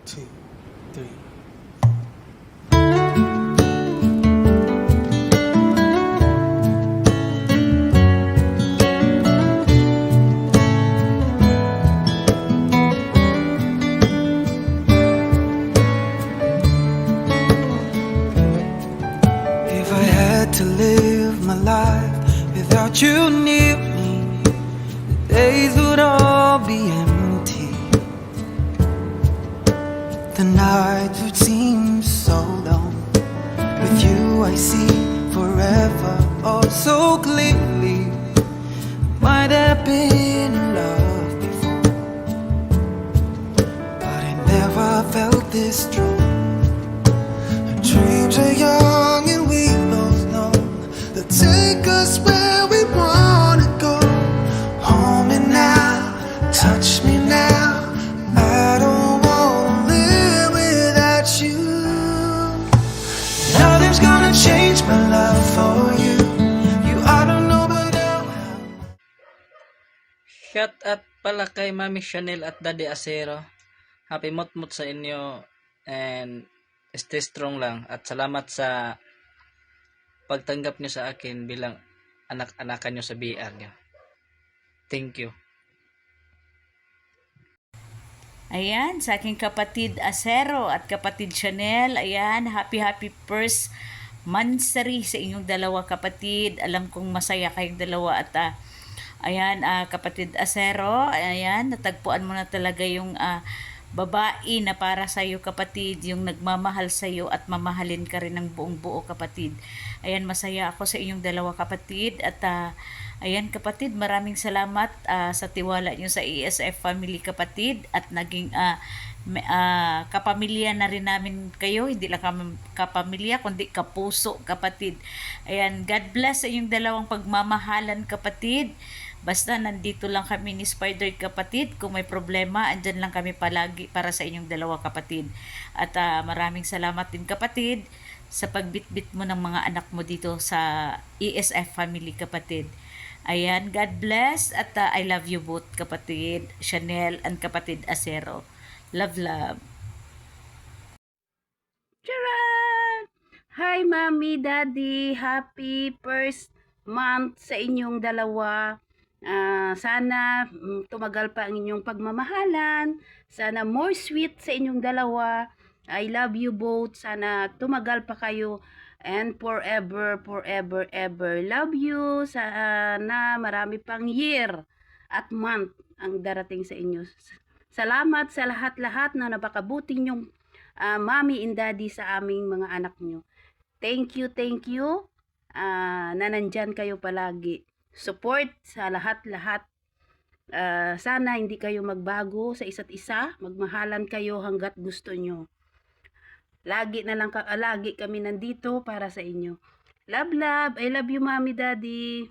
2, 3. If I had to live my life without you near me, the days would all be empty. The nights would seem so long. With you I see forever oh so clearly. Might have been in love before, but I never felt this strong. Our dreams are young and we both know they'll take us where we wanna go. Hold me now, touch me now. I don't wanna live without you. Nothing's gonna change my love for you. You ought to know by now how. Shout out pala kay Mami Chanel at Daddy Acero. Happy mutmut sa inyo and stay strong lang at salamat sa pagtanggap nyo sa akin bilang anak-anakan nyo sa BR nyo. Thank you. Ayan, sa aking kapatid Acero at kapatid Chanel, ayan, happy first monthsary sa inyong dalawa kapatid. Alam kong masaya kayong dalawa at ayan, kapatid Acero, ayan, natagpuan mo na talaga yung babae na para sa iyo kapatid, yung nagmamahal sa iyo at mamahalin ka rin ng buong buo kapatid. Ayan, masaya ako sa inyong dalawa kapatid at ayan kapatid, maraming salamat sa tiwala nyo sa ESF family kapatid at naging kapamilya na rin namin kayo, hindi lang kapamilya kundi kapuso kapatid. Ayan, God bless sa inyong dalawang pagmamahalan kapatid. Basta nandito lang kami ni Spider kapatid. Kung may problema, andyan lang kami palagi para sa inyong dalawa kapatid. At maraming salamat din kapatid sa pagbitbit mo ng mga anak mo dito sa ESF family kapatid. Ayan, God bless at I love you both kapatid Chanel and kapatid Acero. Love, love. Charan! Hi, Mommy, Daddy. Happy first month sa inyong dalawa. Sana tumagal pa ang inyong pagmamahalan. Sana more sweet sa inyong dalawa. I love you both. Sana tumagal pa kayo. And forever, forever, ever. Love you. Sana marami pang year at month ang darating sa inyo. Salamat sa lahat-lahat na napakabuti nyong mommy and daddy sa aming mga anak nyo. Thank you na nandyan kayo palagi. Support sa lahat-lahat. Sana hindi kayo magbago sa isa't isa. Magmahalan kayo hanggat gusto nyo. Lagi kami nandito para sa inyo. Love, love. I love you, mommy, daddy.